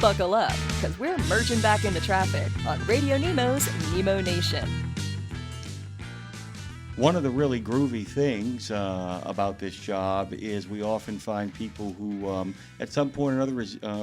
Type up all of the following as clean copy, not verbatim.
Buckle up, because we're merging back into traffic on Radio Nemo's Nemo Nation. One of the really groovy things about this job is we often find people who, at some point or another,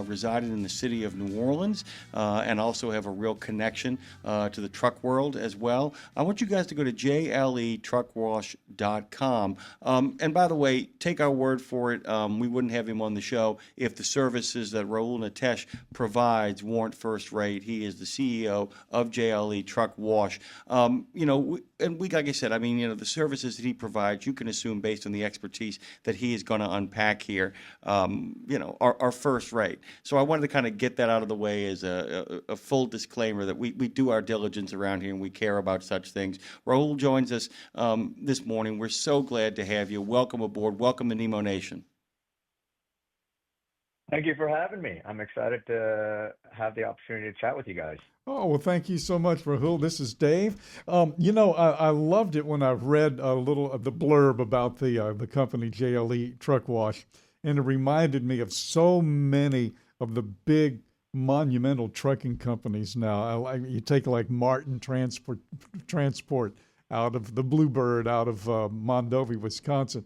resided in the city of New Orleans and also have a real connection to the truck world as well. I want you guys to go to JLETruckwash.com. And by the way, take our word for it. We wouldn't have him on the show if the services that Rahul Natesh provides weren't first rate. He is the CEO of JLE Truck Wash. Like I said, the services that he provides, you can assume based on the expertise that he is going to unpack here, are first rate. So I wanted to kind of get that out of the way as a full disclaimer that we do our diligence around here and we care about such things. Rahul joins us this morning. We're so glad to have you. Welcome aboard. Welcome to Nemo Nation. Thank you for having me. I'm excited to have the opportunity to chat with you guys. Oh, well, thank you so much, Rahul. This is Dave. I loved it when I read a little of the blurb about the company JLE Truck Wash, and it reminded me of so many of the big monumental trucking companies now. You take like Martin Transport out of the Bluebird out of Mondovi, Wisconsin.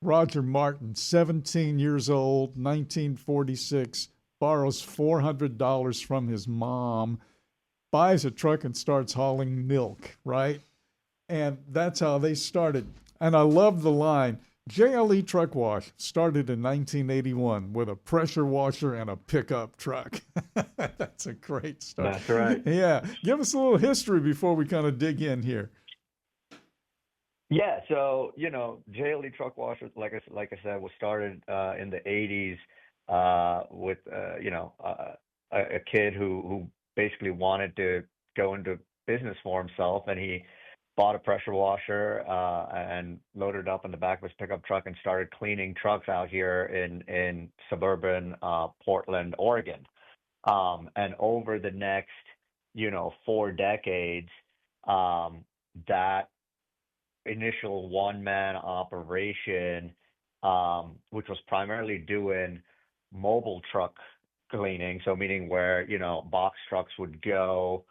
Roger Martin, 17 years old, 1946, borrows $400 from his mom, buys a truck and starts hauling milk, right? And that's how they started. And I love the line, JLE Truck Wash started in 1981 with a pressure washer and a pickup truck. That's a great start. That's right. Yeah. Give us a little history before we kind of dig in here. Yeah, so JLE Truck Wash, like I said, was started in the '80s with a kid who basically wanted to go into business for himself, and he bought a pressure washer and loaded it up in the back of his pickup truck and started cleaning trucks out here in suburban Portland, Oregon. And over the next 4 decades, that initial one-man operation, which was primarily doing mobile truck cleaning, so meaning where box trucks would go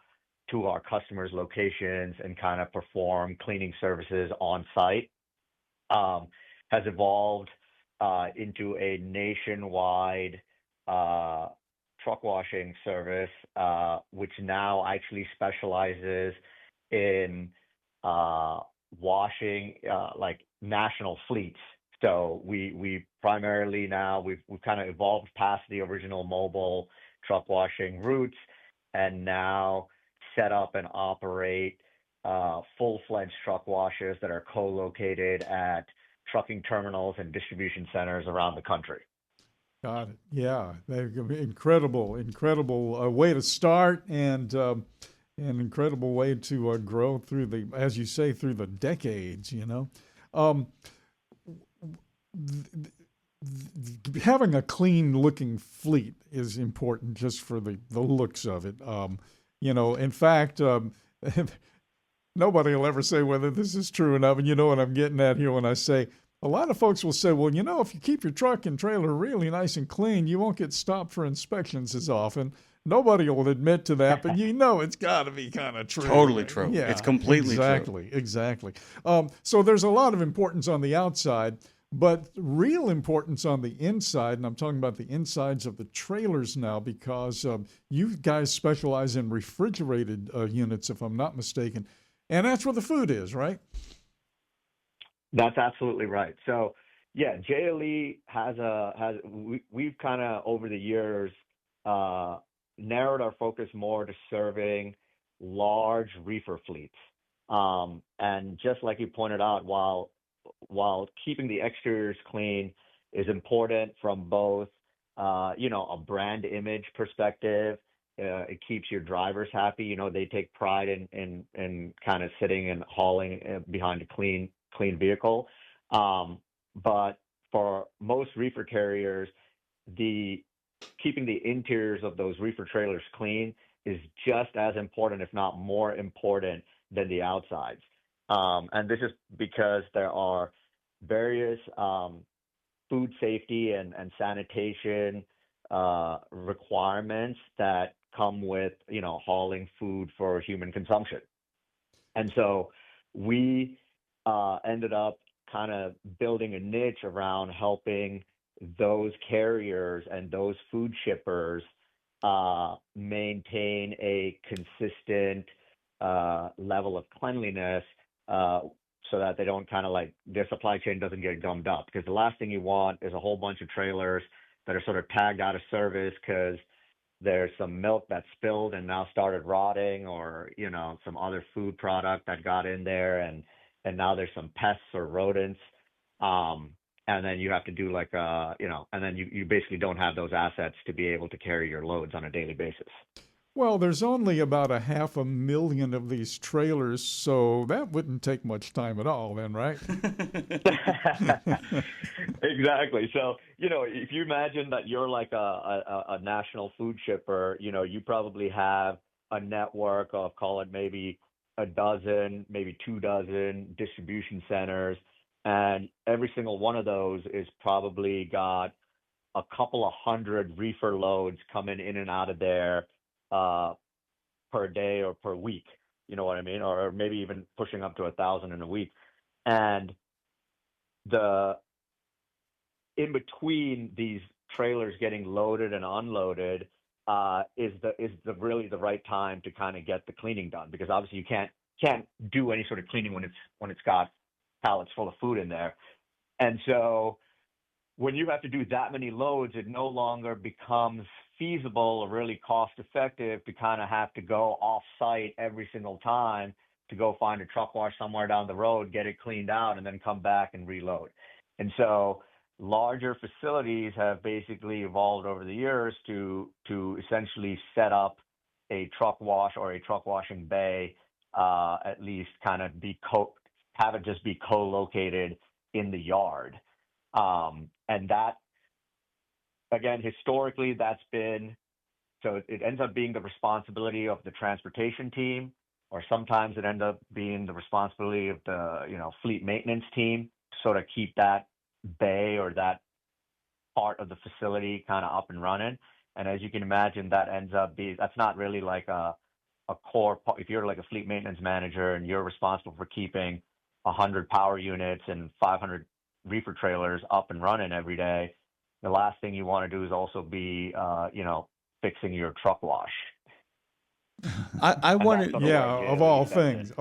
to our customers' locations and kind of perform cleaning services on site, has evolved into a nationwide truck washing service, which now actually specializes in washing like national fleets. So we primarily now we've kind of evolved past the original mobile truck washing routes and now set up and operate full-fledged truck washers that are co-located at trucking terminals and distribution centers around the country. Got it. Yeah, incredible way to start, and an incredible way to grow through as you say, through the decades. Having a clean-looking fleet is important just for the looks of it. In fact, nobody will ever say whether this is true or not, but you know what I'm getting at here when I say a lot of folks will say, well, if you keep your truck and trailer really nice and clean, you won't get stopped for inspections as often. Nobody will admit to that, but it's got to be kind of true. Totally true. Yeah, it's completely true. Exactly. So there's a lot of importance on the outside, but real importance on the inside, and I'm talking about the insides of the trailers now, because you guys specialize in refrigerated units, if I'm not mistaken, and that's where the food is, right? That's absolutely right. So, yeah, JLE we've kind of over the years narrowed our focus more to serving large reefer fleets. And just like you pointed out, while keeping the exteriors clean is important from both, a brand image perspective, it keeps your drivers happy. They take pride in kind of sitting and hauling behind a clean vehicle. But for most reefer carriers, keeping the interiors of those reefer trailers clean is just as important, if not more important, than the outsides. And this is because there are various food safety and sanitation requirements that come with, hauling food for human consumption. And so we ended up kind of building a niche around helping those carriers and those food shippers maintain a consistent level of cleanliness so that they don't kind of like their supply chain doesn't get gummed up. Because the last thing you want is a whole bunch of trailers that are sort of tagged out of service because there's some milk that spilled and now started rotting, or some other food product that got in there, and now there's some pests or rodents, and then you have to do and then you basically don't have those assets to be able to carry your loads on a daily basis. Well, there's only about 500,000 of these trailers, so that wouldn't take much time at all then, right? Exactly. So, if you imagine that you're like a national food shipper, you probably have a network of, call it maybe a dozen, maybe 24 distribution centers, and every single one of those is probably got a couple of hundred reefer loads coming in and out of there per day or per week, you know what I mean? Or maybe even pushing up to 1,000 in a week. And in between these trailers getting loaded and unloaded is really the right time to kind of get the cleaning done, because obviously you can't do any sort of cleaning when it's got pallets full of food in there. And so when you have to do that many loads, it no longer becomes feasible or really cost effective to kind of have to go off site every single time to go find a truck wash somewhere down the road, get it cleaned out, and then come back and reload. And so larger facilities have basically evolved over the years to essentially set up a truck wash or a truck washing bay, at least kind of have it just be co-located in the yard. And that, again, historically, so it ends up being the responsibility of the transportation team, or sometimes it ends up being the responsibility of the, fleet maintenance team to sort of keep that bay or that part of the facility kind of up and running. And as you can imagine, that's not really like a core part. If you're like a fleet maintenance manager and you're responsible for keeping 100 power units and 500 reefer trailers up and running every day, the last thing you want to do is also be, fixing your truck wash. I wanted, of all things,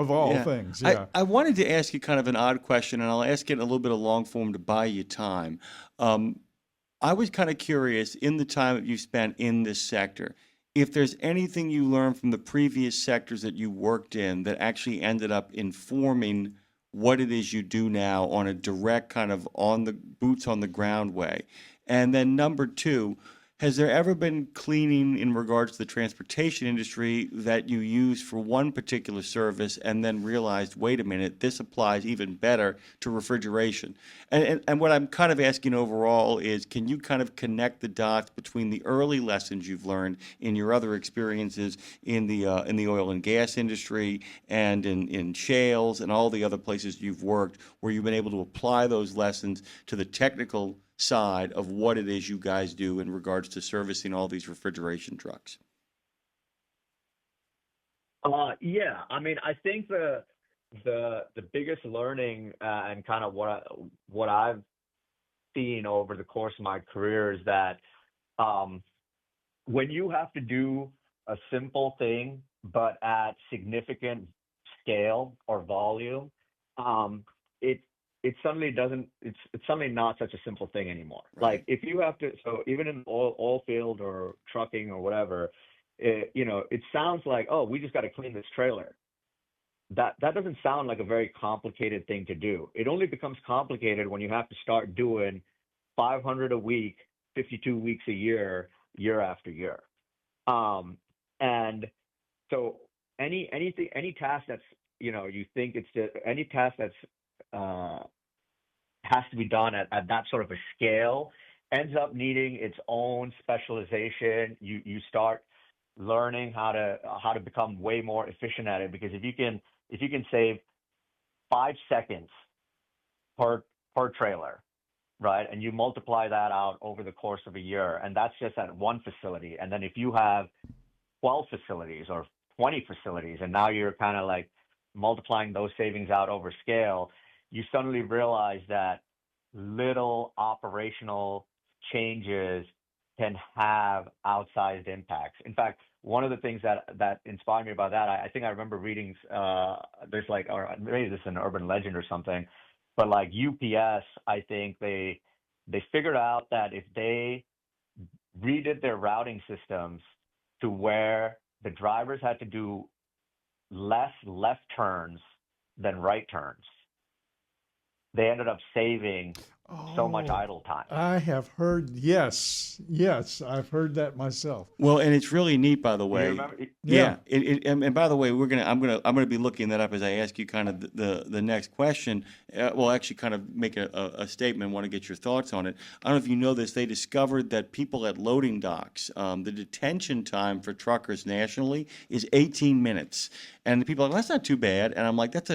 yeah. I wanted to ask you kind of an odd question, and I'll ask it in a little bit of long form to buy you time. I was kind of curious, in the time that you spent in this sector, if there's anything you learned from the previous sectors that you worked in that actually ended up informing what it is you do now on a direct kind of on the boots on the ground way. And then number two, has there ever been cleaning in regards to the transportation industry that you used for one particular service and then realized, wait a minute, this applies even better to refrigeration? And what I'm kind of asking overall is, can you kind of connect the dots between the early lessons you've learned in your other experiences in the oil and gas industry and in shales and all the other places you've worked, where you've been able to apply those lessons to the technical side of what it is you guys do in regards to servicing all these refrigeration trucks? Yeah, I mean, I think the biggest learning and kind of what I've seen over the course of my career is that when you have to do a simple thing but at significant scale or volume, it suddenly doesn't, it's suddenly not such a simple thing anymore. Right. Like if you have to, so even in oil field or trucking or whatever, it sounds like, oh, we just got to clean this trailer. That doesn't sound like a very complicated thing to do. It only becomes complicated when you have to start doing 500 a week, 52 weeks a year, year after year. And so any task that's, you think it's just any task that's, has to be done at that sort of a scale ends up needing its own specialization. You start learning how to become way more efficient at it, because if you can save 5 seconds per trailer, right? And you multiply that out over the course of a year, and that's just at one facility. And then if you have 12 facilities or 20 facilities, and now you're kind of like multiplying those savings out over scale, you suddenly realize that little operational changes can have outsized impacts. In fact, one of the things that inspired me about that, I think I remember reading, there's like, or maybe this is an urban legend or something, but like UPS, I think they figured out that if they redid their routing systems to where the drivers had to do less left turns than right turns, they ended up saving so much Oh, idle time. I have heard, yes, I've heard that myself. Well, and it's really neat, by the You way. remember? Yeah. And by the way, I'm gonna be looking that up as I ask you kind of the next question. Well, actually, kind of make a statement. Want to get your thoughts on it. I don't know if you know this. They discovered that people at loading docks, the detention time for truckers nationally is 18 minutes. And the people are like, that's not too bad. And I'm like, that's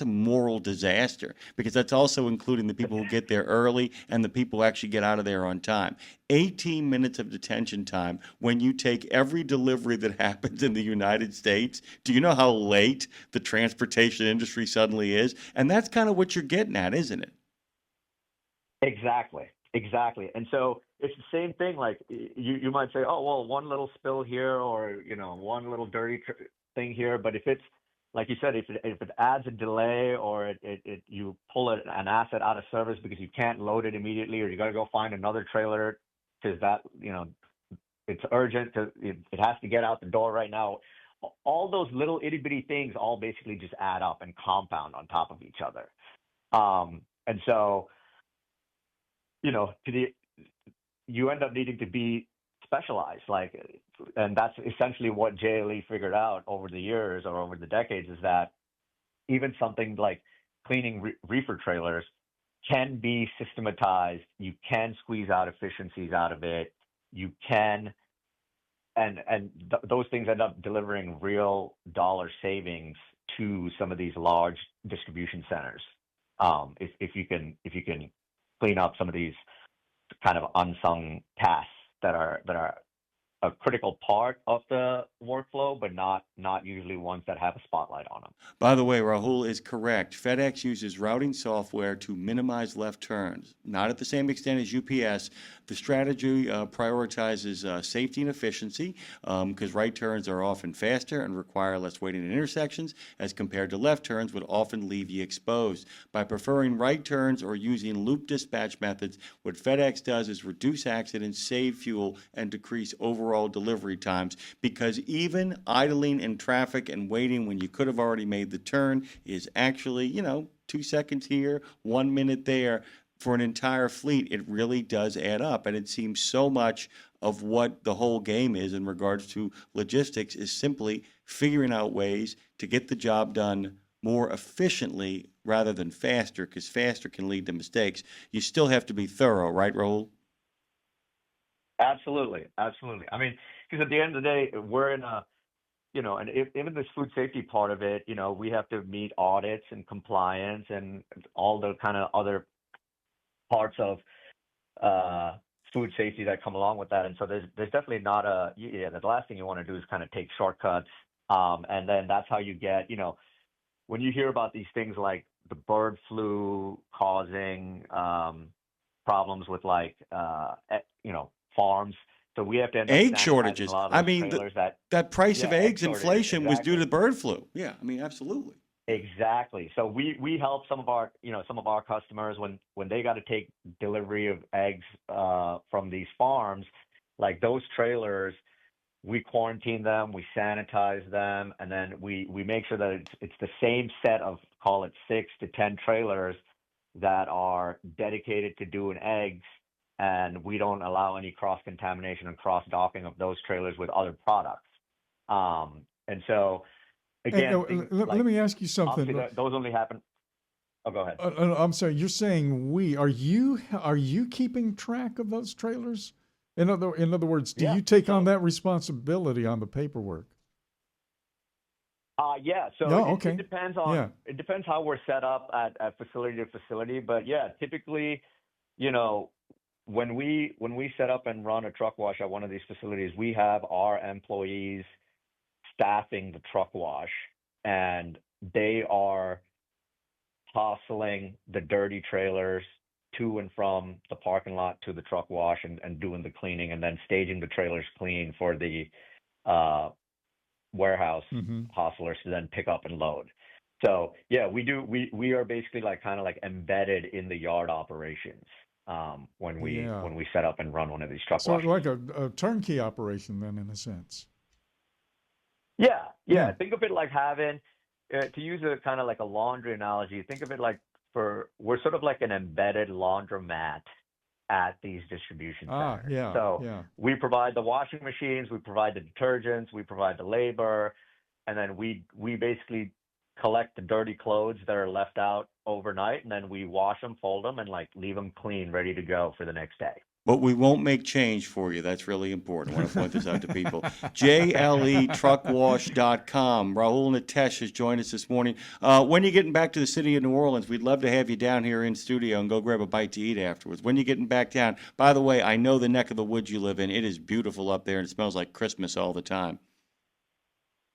a moral disaster, because that's also including the people who get there early and the people who actually get out of there on time. 18 minutes of detention time when you take every delivery that happens in the United States. Do you know how late the transportation industry suddenly is? And that's kind of what you're getting at, isn't it? Exactly. And so it's the same thing. Like you might say, oh, well, one little spill here, or, one little dirty thing here. But if it's, like you said, if it adds a delay, or you pull an asset out of service because you can't load it immediately, or you got to go find another trailer because that, it's urgent, it has to get out the door right now. All those little itty bitty things all basically just add up and compound on top of each other. And so, you end up needing to be specialized, and that's essentially what JLE figured out over the years, or over the decades, is that even something like cleaning reefer trailers can be systematized. You can squeeze out efficiencies out of it. You can, those things end up delivering real dollar savings to some of these large distribution centers. If you can clean up some of these kind of unsung tasks that are a critical part of the workflow, but not usually ones that have a spotlight on them. By the way, Rahul is correct. FedEx uses routing software to minimize left turns. Not at the same extent as UPS. The strategy prioritizes safety and efficiency, because right turns are often faster and require less waiting in intersections, as compared to left turns would often leave you exposed. By preferring right turns or using loop dispatch methods, what FedEx does is reduce accidents, save fuel, and decrease overall delivery times, because even idling in traffic and waiting when you could have already made the turn is actually, 2 seconds here, 1 minute there. For an entire fleet, it really does add up. And it seems so much of what the whole game is in regards to logistics is simply figuring out ways to get the job done more efficiently rather than faster, because faster can lead to mistakes. You still have to be thorough, right, Rahul? Absolutely. I mean, because at the end of the day, we're in a, and even this food safety part of it, we have to meet audits and compliance and all the kind of other parts of food safety that come along with that. And so there's definitely not the last thing you want to do is kind of take shortcuts. And then that's how you get, when you hear about these things like the bird flu causing problems with farms. So we have to end up Egg sanitizing shortages. a lot I of those mean, trailers that price of egg eggs shortages, inflation was due to exactly. the bird flu. Yeah, I mean, absolutely. Exactly. So we help some of our customers when they got to take delivery of eggs from these farms, like those trailers. We quarantine them, we sanitize them, and then we make sure that it's the same set of, call it 6 to 10 trailers that are dedicated to doing eggs, and we don't allow any cross contamination and cross docking of those trailers with other products. And so again, let me ask you something. those only happen. Oh, go ahead. I'm sorry. You're saying we are you keeping track of those trailers? In other words, do you take on that responsibility on the paperwork? Yeah. So it depends on it depends how we're set up at facility to facility. But yeah, typically you know, when we set up and run a truck wash at one of these facilities, we have our employees staffing the truck wash, and they are hustling the dirty trailers to and from the parking lot to the truck wash, and doing the cleaning, and then staging the trailers clean for the warehouse hustlers to then pick up and load. So yeah, we are basically like kind of like embedded in the yard operations when we set up and run one of these truck washes. So like a turnkey operation then, in a sense. Yeah. Think of it like having, to use a kind of like a laundry analogy, think of it like we're sort of like an embedded laundromat at these distribution centers. We provide the washing machines, we provide the detergents, we provide the labor, and then we basically collect the dirty clothes that are left out overnight, and then we wash them, fold them, and like leave them clean, ready to go for the next day. But we won't make change for you. That's really important. I want to point this out to people. JLETruckwash.com. Rahul Natesh has joined us this morning. When are you getting back to the city of New Orleans? We'd love to have you down here in studio and go grab a bite to eat afterwards. When are you getting back down? By the way, I know the neck of the woods you live in. It is beautiful up there, and it smells like Christmas all the time.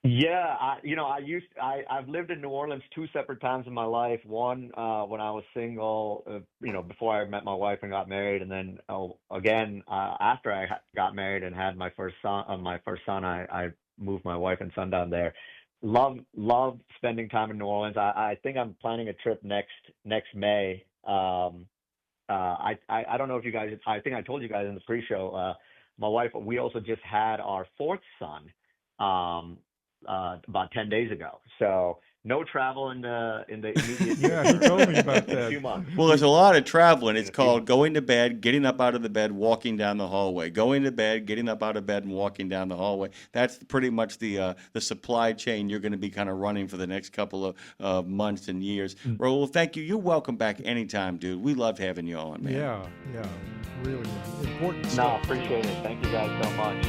Yeah, I've lived in New Orleans 2 separate times in my life. One when I was single, before I met my wife and got married, and then again after I got married and had my first son. I moved my wife and son down there. Love spending time in New Orleans. I think I'm planning a trip next May. I don't know if you guys. I think I told you guys in the pre-show. My wife. We also just had our 4th son. About 10 days ago. So no travel in the immediate Yeah, he told me about that. 2 months. Well, there's a lot of traveling. It's called going to bed, getting up out of the bed, walking down the hallway. Going to bed, getting up out of bed, and walking down the hallway. That's pretty much the supply chain you're going to be kind of running for the next couple of months and years. Rahul, thank you. You're welcome back anytime, dude. We loved having you on, man. Yeah, really important stuff. No, appreciate it. Thank you guys so much.